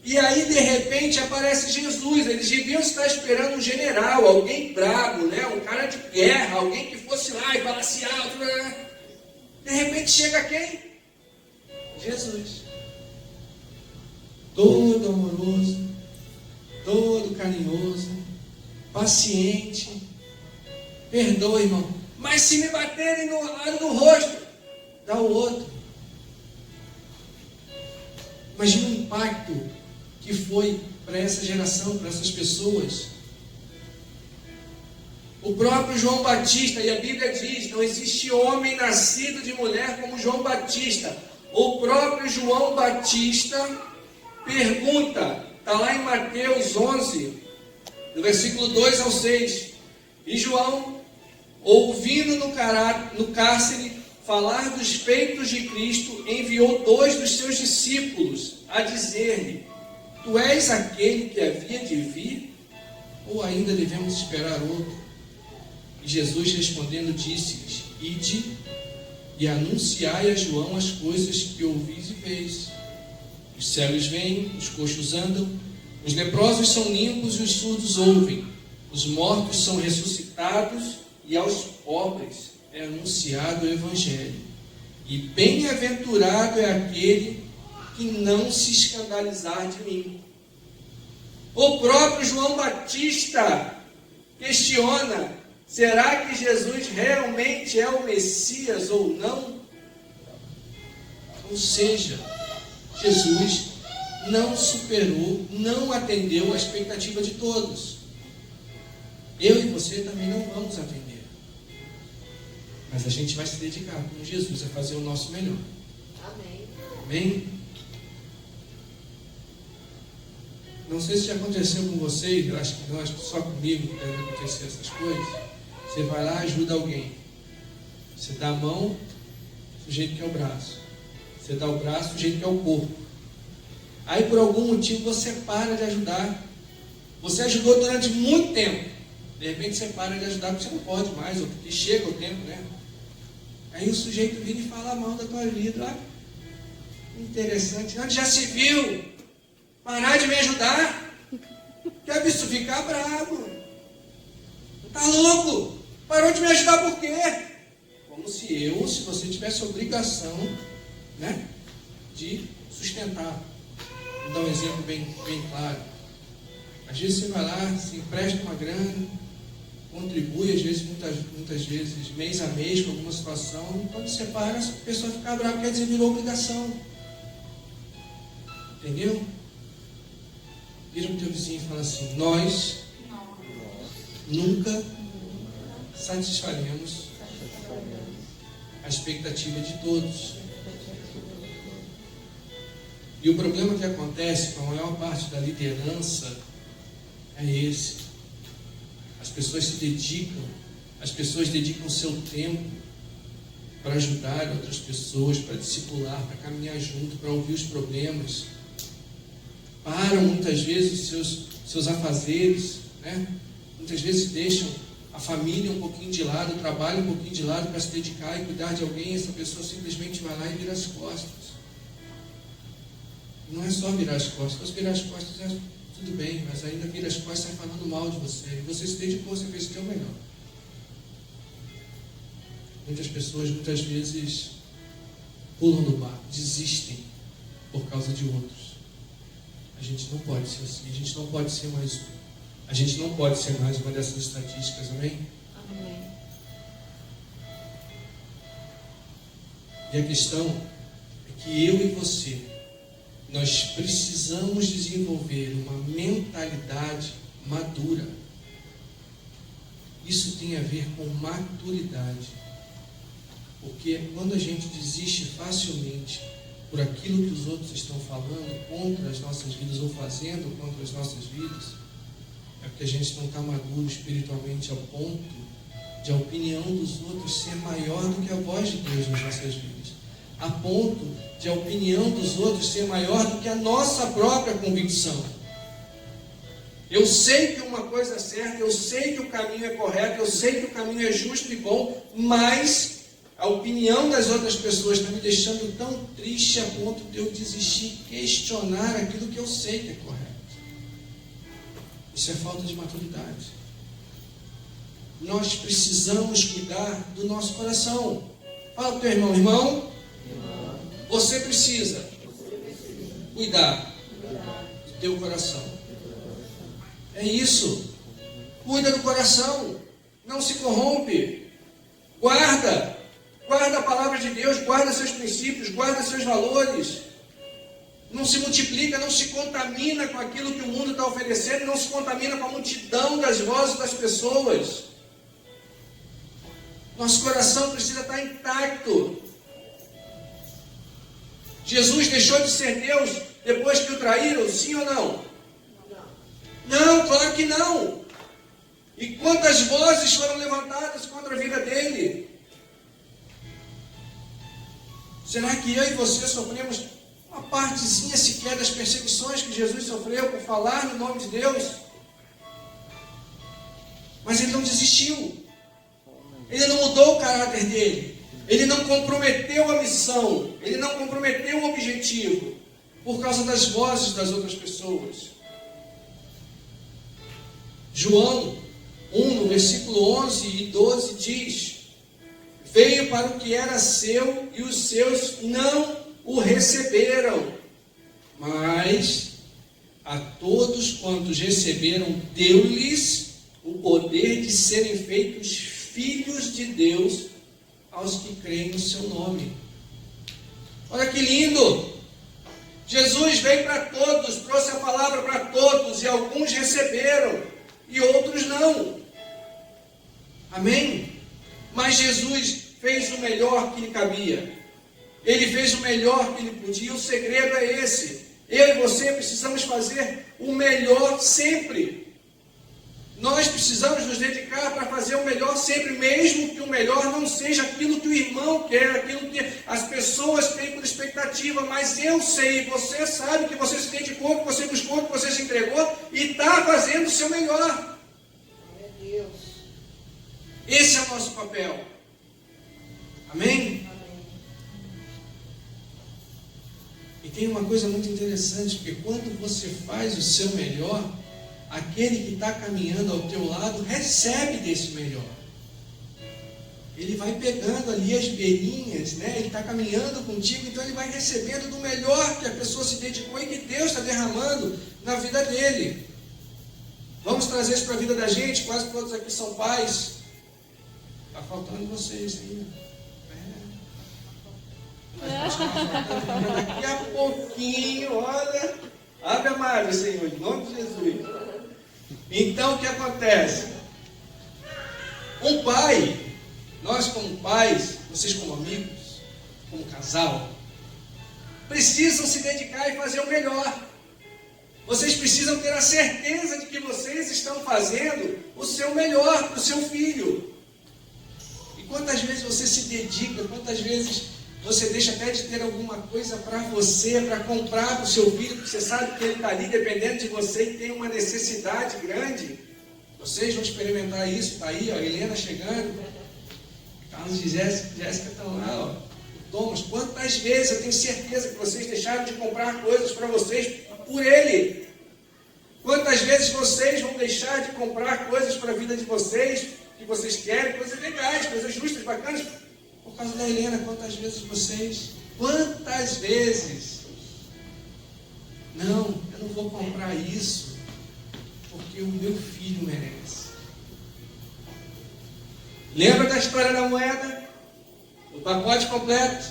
E aí, de repente, aparece Jesus. Eles deviam estar esperando um general, alguém brabo, né? Um cara de guerra, alguém que fosse lá e falasse alto. Né? De repente, chega quem? Jesus. Todo amoroso, todo carinhoso, paciente. Perdoa, irmão. Mas se me baterem no lado do rosto, dá o outro. Imagina o impacto que foi para essa geração, para essas pessoas. O próprio João Batista, e a Bíblia diz, não existe homem nascido de mulher como João Batista. O próprio João Batista pergunta, está lá em Mateus 11, do versículo 2 ao 6. E João, ouvindo no cárcere falar dos feitos de Cristo, enviou 2 dos seus discípulos a dizer-lhe: Tu és aquele que havia de vir, ou ainda devemos esperar outro? E Jesus respondendo disse-lhes: Ide e anunciai a João as coisas que ouvis e veis. Os cegos veem, os coxos andam, os leprosos são limpos e os surdos ouvem, os mortos são ressuscitados e aos pobres é anunciado o Evangelho. E bem-aventurado é aquele que não se escandalizar de mim. O próprio João Batista questiona: será que Jesus realmente é o Messias ou não? Ou seja, Jesus não superou, não atendeu a expectativa de todos. Eu e você também não vamos atender. Mas a gente vai se dedicar com Jesus a fazer o nosso melhor. Amém. Amém? Não sei se já aconteceu com vocês, eu acho que não, acho que só comigo que deve acontecer essas coisas. Você vai lá, ajuda alguém. Você dá a mão, do jeito que é o braço. Você dá o braço, do jeito que é o corpo. Aí por algum motivo você para de ajudar. Você ajudou durante muito tempo. De repente você para de ajudar porque você não pode mais, ou porque chega o tempo, né? Aí o sujeito vira e fala mal da tua vida. Ah, interessante. Onde já se viu? Parar de me ajudar? Quer ver isso ficar bravo? Tá louco? Parou de me ajudar por quê? Como se você tivesse obrigação, né, de sustentar. Vou dar um exemplo bem claro. Às vezes você vai lá, se empresta uma grana, contribui, às vezes, muitas vezes, mês a mês, com alguma situação, e quando você para, a pessoa fica brava, quer dizer, virou obrigação. Entendeu? Vira para o teu vizinho e fala assim: nós nunca satisfaremos a expectativa de todos. E o problema que acontece com a maior parte da liderança é esse. As pessoas dedicam seu tempo para ajudar outras pessoas, para discipular, para caminhar junto, para ouvir os problemas. Param muitas vezes os seus afazeres, né? Muitas vezes deixam a família um pouquinho de lado, o trabalho um pouquinho de lado para se dedicar e cuidar de alguém. Essa pessoa simplesmente vai lá e vira as costas. Não é só virar as costas. Virar as costas é tudo bem, mas ainda vira as costas e sai falando mal de você. E você se dedicou, você fez o teu melhor. Muitas pessoas, muitas vezes, pulam no barco, desistem por causa de outros. A gente não pode ser assim, a gente não pode ser mais um. A gente não pode ser mais uma dessas estatísticas, amém? Amém. E a questão é que eu e você, nós precisamos desenvolver uma mentalidade madura. Isso tem a ver com maturidade. Porque quando a gente desiste facilmente por aquilo que os outros estão falando contra as nossas vidas ou fazendo contra as nossas vidas, é porque a gente não está maduro espiritualmente ao ponto de a opinião dos outros ser maior do que a voz de Deus nas nossas vidas. A ponto de a opinião dos outros ser maior do que a nossa própria convicção. Eu sei que uma coisa é certa, eu sei que o caminho é correto, eu sei que o caminho é justo e bom, mas a opinião das outras pessoas está me deixando tão triste a ponto de eu desistir, questionar aquilo que eu sei que é correto. Isso é falta de maturidade. Nós precisamos cuidar do nosso coração. Fala para o teu irmão, irmão, você precisa cuidar do teu coração. É isso. Cuida do coração. Não se corrompe. Guarda a palavra de Deus, guarda seus princípios, guarda seus valores. Não se multiplica, não se contamina com aquilo que o mundo está oferecendo, não se contamina com a multidão das vozes das pessoas. Nosso coração precisa estar intacto. Jesus deixou de ser Deus depois que o traíram, sim ou não? Não, claro que não. E quantas vozes foram levantadas contra a vida dele? Será que eu e você sofremos uma partezinha sequer das perseguições que Jesus sofreu por falar no nome de Deus? Mas ele não desistiu. Ele não mudou o caráter dele. Ele não comprometeu a missão. Ele não comprometeu o objetivo por causa das vozes das outras pessoas. João 1, no versículo 11 e 12 diz: veio para o que era seu e os seus não o receberam, mas a todos quantos receberam, deu-lhes o poder de serem feitos filhos de Deus, aos que creem no seu nome. Olha que lindo! Jesus veio para todos, trouxe a palavra para todos, e alguns receberam, e outros não. Amém? Mas Jesus fez o melhor que lhe cabia. Ele fez o melhor que ele podia. O segredo é esse. Eu e você precisamos fazer o melhor sempre. Nós precisamos nos dedicar para fazer o melhor sempre, mesmo que o melhor não seja aquilo que o irmão quer, aquilo que as pessoas têm por expectativa, mas eu sei, você sabe que você se dedicou, que você buscou, que você se entregou e está fazendo o seu melhor. Meu Deus. Esse é o nosso papel. Amém? E tem uma coisa muito interessante, porque quando você faz o seu melhor, aquele que está caminhando ao teu lado recebe desse melhor. Ele vai pegando ali as beirinhas, né? Ele está caminhando contigo, então ele vai recebendo do melhor que a pessoa se dedicou e que Deus está derramando na vida dele. Vamos trazer isso para a vida da gente. Quase todos aqui são pais. Está faltando vocês ainda. Daqui a pouquinho, olha, abre a Mário, Senhor, em nome de Jesus. Então o que acontece? Um pai, nós como pais, vocês como amigos, como casal, precisam se dedicar e fazer o melhor. Vocês precisam ter a certeza de que vocês estão fazendo o seu melhor para o seu filho. E quantas vezes você se dedica, quantas vezes você deixa até de ter alguma coisa para você, para comprar para o seu filho, porque você sabe que ele está ali dependendo de você e tem uma necessidade grande. Vocês vão experimentar isso, está aí, ó, a Helena chegando, Carlos e Jéssica estão lá, ó. Thomas, quantas vezes eu tenho certeza que vocês deixaram de comprar coisas para vocês por ele? Quantas vezes vocês vão deixar de comprar coisas para a vida de vocês, que vocês querem, coisas legais, coisas justas, bacanas, por causa da Helena? Quantas vezes não, eu não vou comprar isso, porque o meu filho merece. Lembra da história da moeda? O pacote completo,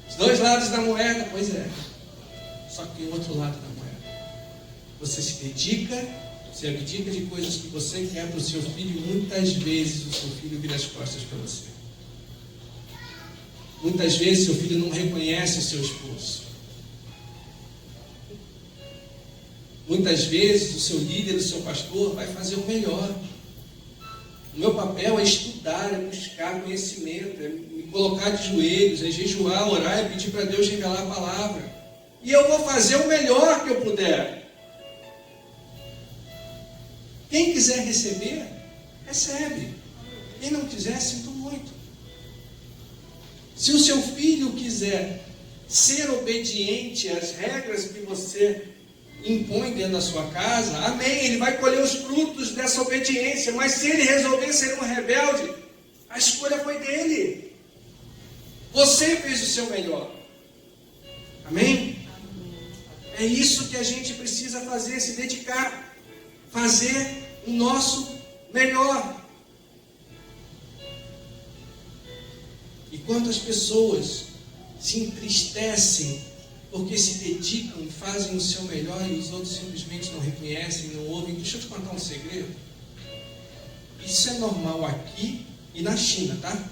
os dois lados da moeda. Pois é, só que tem o outro lado da moeda. Você se dedica, você abdica de coisas que você quer para o seu filho, e muitas vezes o seu filho vira as costas para você. Muitas vezes seu filho não reconhece o seu esforço. Muitas vezes o seu líder, o seu pastor vai fazer o melhor. O meu papel é estudar, é buscar conhecimento, é me colocar de joelhos, é jejuar, orar, é pedir para Deus revelar a palavra. E eu vou fazer o melhor que eu puder. Quem quiser receber, recebe. Quem não quiser, sinto muito. Se o seu filho quiser ser obediente às regras que você impõe dentro da sua casa, amém, ele vai colher os frutos dessa obediência. Mas se ele resolver ser um rebelde, a escolha foi dele. Você fez o seu melhor. Amém? É isso que a gente precisa fazer, se dedicar, fazer o nosso melhor. E quantas pessoas se entristecem porque se dedicam e fazem o seu melhor e os outros simplesmente não reconhecem, não ouvem. Deixa eu te contar um segredo. Isso é normal aqui e na China, tá?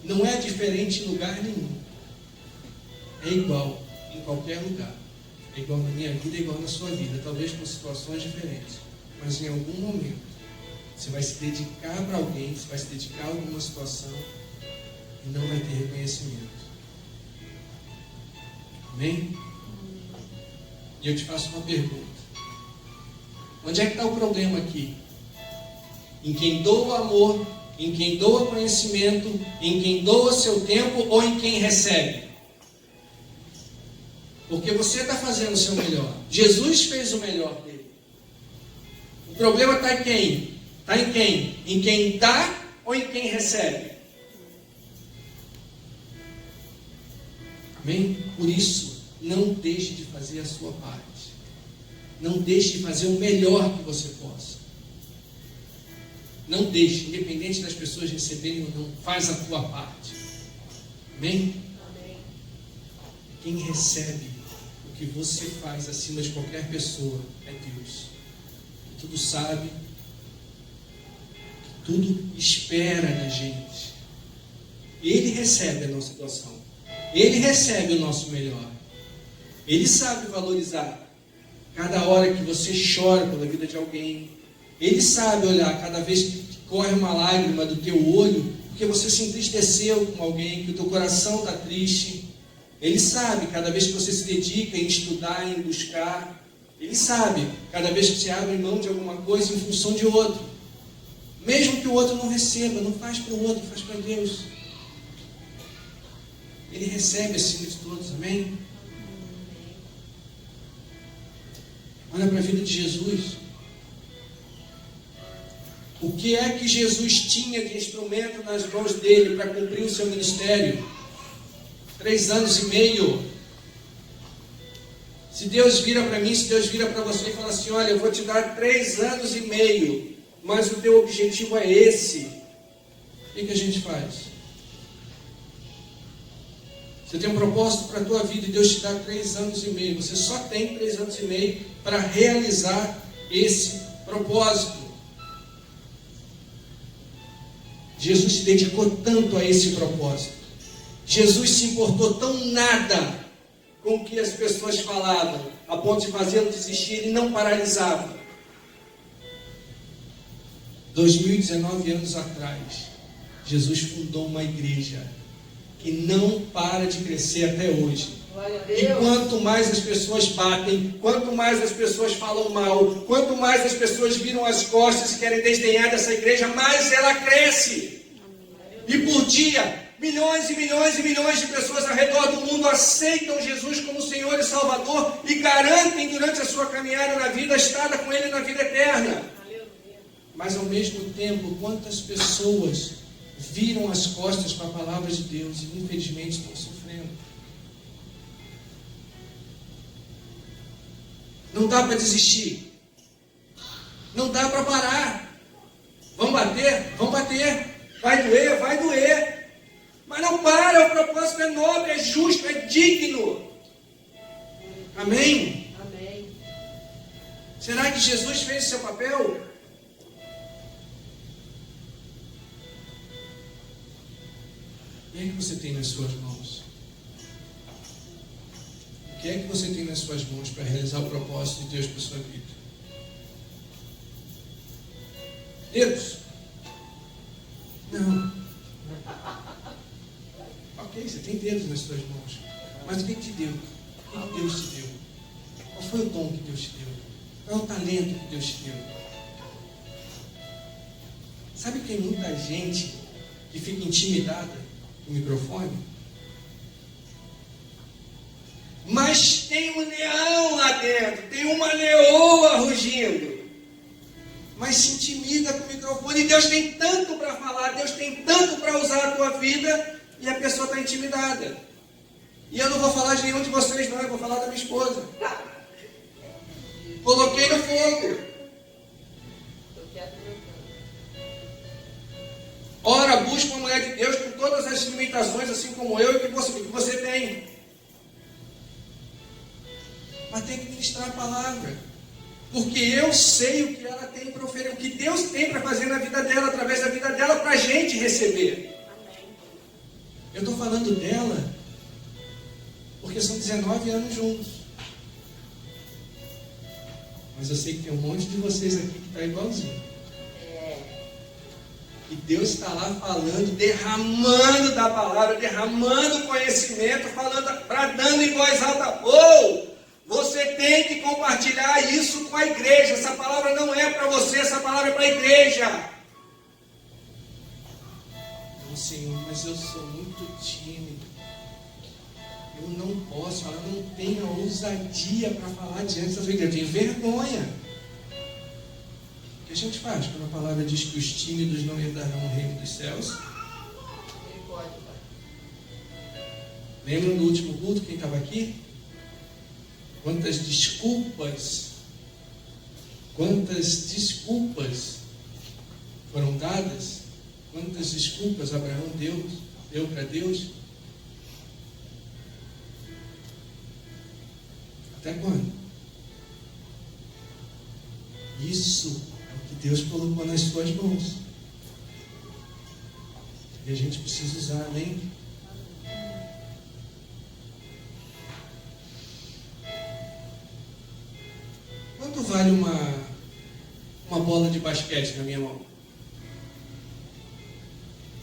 Não é diferente em lugar nenhum. É igual em qualquer lugar. É igual na minha vida, é igual na sua vida. Talvez com situações diferentes. Mas em algum momento, você vai se dedicar para alguém, você vai se dedicar a alguma situação e não vai ter reconhecimento. Amém? E eu te faço uma pergunta. Onde é que está o problema aqui? Em quem doa amor, em quem doa conhecimento, em quem doa seu tempo ou em quem recebe? Porque você está fazendo o seu melhor. Jesus fez o melhor dele. O problema está em quem? Está em quem? Em quem dá ou em quem recebe? Amém? Por isso, não deixe de fazer a sua parte. Não deixe de fazer o melhor que você possa. Não deixe, independente das pessoas receberem ou não, faz a tua parte. Amém? Amém. Quem recebe o que você faz acima de qualquer pessoa é Deus. Que tudo sabe, que tudo espera da gente. Ele recebe a nossa doação. Ele recebe o nosso melhor. Ele sabe valorizar cada hora que você chora pela vida de alguém. Ele sabe olhar cada vez que corre uma lágrima do teu olho, porque você se entristeceu com alguém, que o teu coração está triste. Ele sabe cada vez que você se dedica em estudar, em buscar. Ele sabe cada vez que você abre mão de alguma coisa em função de outro. Mesmo que o outro não receba, não faz para o outro, faz para Deus. Ele recebe acima de todos, amém? Olha para a vida de Jesus. O que é que Jesus tinha de instrumento nas mãos dele para cumprir o seu ministério? 3 anos e meio. Se Deus vira para mim, se Deus vira para você e fala assim, olha, eu vou te dar 3 anos e meio, mas o teu objetivo é esse. O que a gente faz? Você tem um propósito para a tua vida e Deus te dá 3 anos e meio. Você só tem 3 anos e meio para realizar esse propósito. Jesus se dedicou tanto a esse propósito. Jesus se importou tão nada com o que as pessoas falavam, a ponto de fazê-lo desistir e não paralisava. 2019 anos atrás, Jesus fundou uma igreja que não para de crescer até hoje. E quanto mais as pessoas batem, quanto mais as pessoas falam mal, quanto mais as pessoas viram as costas e querem desdenhar dessa igreja, mais ela cresce. E por dia, milhões e milhões e milhões de pessoas ao redor do mundo aceitam Jesus como Senhor e Salvador e garantem durante a sua caminhada na vida a estada com Ele na vida eterna. Mas ao mesmo tempo, quantas pessoas viram as costas para a palavra de Deus e infelizmente estão sofrendo. Não dá para desistir. Não dá para parar. Vão bater? Vão bater. Vai doer? Vai doer. Mas não para, o propósito é nobre, é justo, é digno. Amém? Amém. Será que Jesus fez o seu papel? O que é que você tem nas suas mãos? O que é que você tem nas suas mãos para realizar o propósito de Deus para a sua vida? Dedos? Não. Ok, você tem dedos nas suas mãos. Mas o que te deu? O que Deus te deu? Qual foi o dom que Deus te deu? Qual é o talento que Deus te deu? Sabe que tem muita gente que fica intimidada com o microfone? Mas tem um leão lá dentro, tem uma leoa rugindo. Mas se intimida com o microfone. E Deus tem tanto para falar, Deus tem tanto para usar a tua vida, e a pessoa está intimidada. E eu não vou falar de nenhum de vocês, não, eu vou falar da minha esposa. Coloquei no fogo. Ora, busca uma mulher de Deus com todas as limitações, assim como eu, e que você tem. Mas tem que ministrar a palavra. Porque eu sei o que ela tem para oferecer, o que Deus tem para fazer na vida dela, através da vida dela, para a gente receber. Eu estou falando dela porque são 19 anos juntos. Mas eu sei que tem um monte de vocês aqui que está igualzinho. E Deus está lá falando, derramando da palavra, derramando conhecimento, falando, bradando em voz alta. Você tem que compartilhar isso com a igreja. Essa palavra não é para você, essa palavra é para a igreja. Então, Senhor, mas eu sou muito tímido. Eu não posso, eu não tenho a ousadia para falar diante dessa igreja. Eu tenho vergonha. O que a gente faz quando a palavra diz que os tímidos não herdarão o reino dos céus? Lembram do último culto, quem estava aqui? Quantas desculpas foram dadas? Quantas desculpas Abraão deu para Deus? Até quando? Isso é o que Deus colocou nas suas mãos. E a gente precisa usar, amém? Quanto vale uma bola de basquete na minha mão?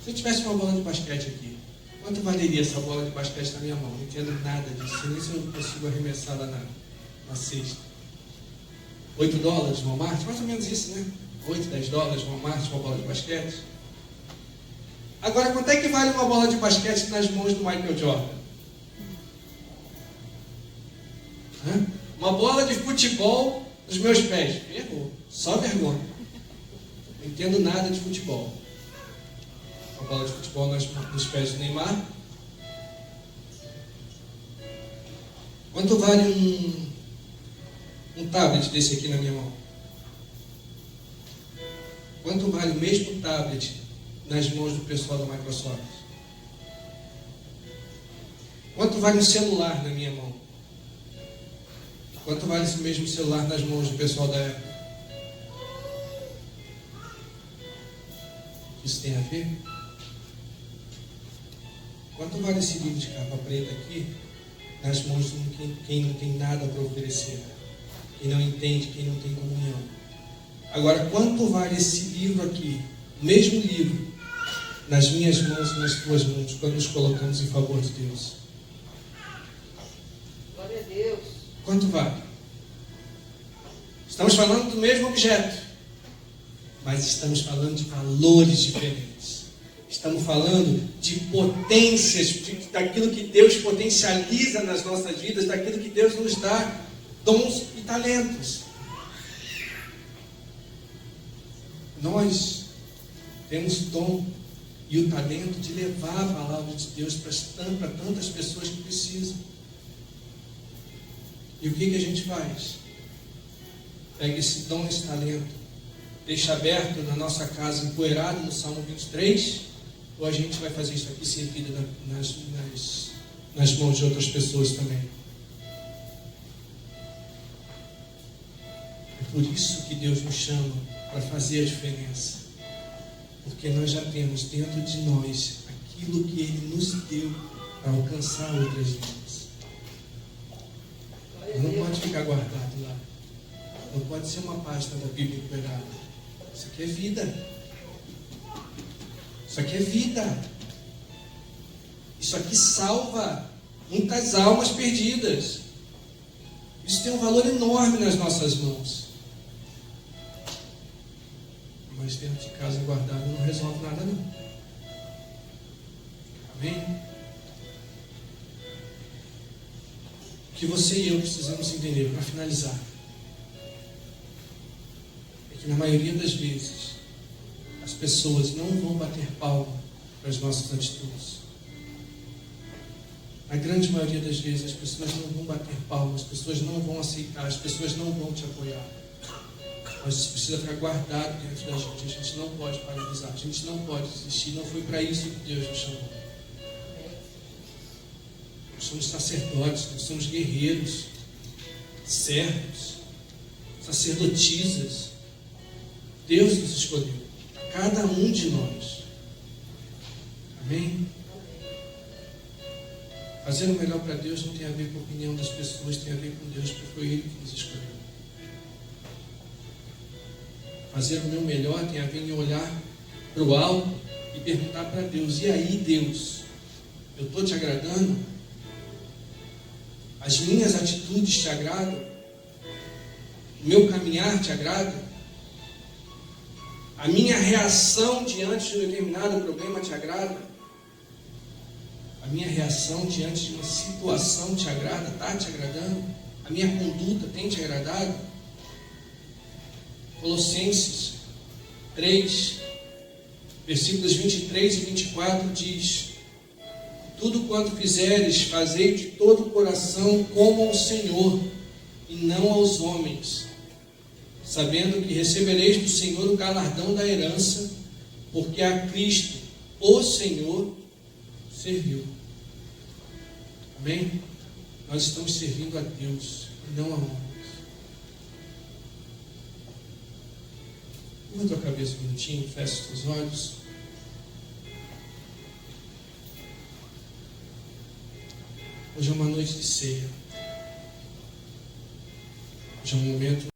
Se eu tivesse uma bola de basquete aqui, quanto valeria essa bola de basquete na minha mão? Não entendo nada disso, nem se eu consigo arremessá-la na cesta. $8 no Walmart? Mais ou menos isso, né? $8, $10 no Walmart, uma bola de basquete. Agora, quanto é que vale uma bola de basquete nas mãos do Michael Jordan? Uma bola de futebol nos meus pés. Errou. Só vergonha. Não entendo nada de futebol. Uma bola de futebol nos pés do Neymar. Quanto vale um tablet desse aqui na minha mão? Quanto vale o mesmo tablet nas mãos do pessoal da Microsoft? Quanto vale um celular na minha mão? Quanto vale esse mesmo celular nas mãos do pessoal da Apple? Isso tem a ver? Quanto vale esse livro de capa preta aqui, nas mãos de quem não tem nada para oferecer, quem não entende, quem não tem comunhão? Agora, quanto vale esse livro aqui, o mesmo livro, nas minhas mãos e nas tuas mãos, quando nos colocamos em favor de Deus? Glória a Deus. Quanto vale? Estamos falando do mesmo objeto, mas estamos falando de valores diferentes. Estamos falando de potências, daquilo que Deus potencializa nas nossas vidas, daquilo que Deus nos dá, dons e talentos. Nós temos o dom e o talento de levar a palavra de Deus para tantas pessoas que precisam. E o que a gente faz? Pega esse dom, esse talento, deixa aberto na nossa casa, empoeirado no Salmo 23, ou a gente vai fazer isso aqui servido nas mãos de outras pessoas também? É por isso que Deus nos chama para fazer a diferença, porque nós já temos dentro de nós aquilo que Ele nos deu para alcançar outras vidas. Não pode ficar guardado lá. Não pode ser uma página da Bíblia empoeirada. Isso aqui é vida. Isso aqui é vida. Isso aqui salva muitas almas perdidas. Isso tem um valor enorme nas nossas mãos. Mas dentro de casa guardado não resolve nada não. Amém? O que você e eu precisamos entender, para finalizar, é que na maioria das vezes as pessoas não vão bater palma para as nossas atitudes. A grande maioria das vezes as pessoas não vão bater palma, as pessoas não vão aceitar, as pessoas não vão te apoiar. Mas isso precisa ficar guardado dentro da gente. A gente não pode paralisar, a gente não pode desistir. Não foi para isso que Deus nos chamou. Nós somos sacerdotes, nós somos guerreiros, servos, sacerdotisas. Deus nos escolheu, cada um de nós. Amém? Fazer o melhor para Deus não tem a ver com a opinião das pessoas, tem a ver com Deus, porque foi Ele que nos escolheu. Fazer o meu melhor tem a ver em olhar para o alto e perguntar para Deus: e aí, Deus, eu estou te agradando? As minhas atitudes te agradam? O meu caminhar te agrada? A minha reação diante de um determinado problema te agrada? A minha reação diante de uma situação te agrada? Está te agradando? A minha conduta tem te agradado? Colossenses 3, versículos 23 e 24 diz: tudo quanto fizeres, fazei de todo o coração como ao Senhor e não aos homens, sabendo que recebereis do Senhor o galardão da herança, porque a Cristo, o Senhor, serviu. Amém? Nós estamos servindo a Deus e não a homens. Curva a tua cabeça um minutinho, fecha os teus olhos. Hoje é uma noite de ceia. Hoje é um momento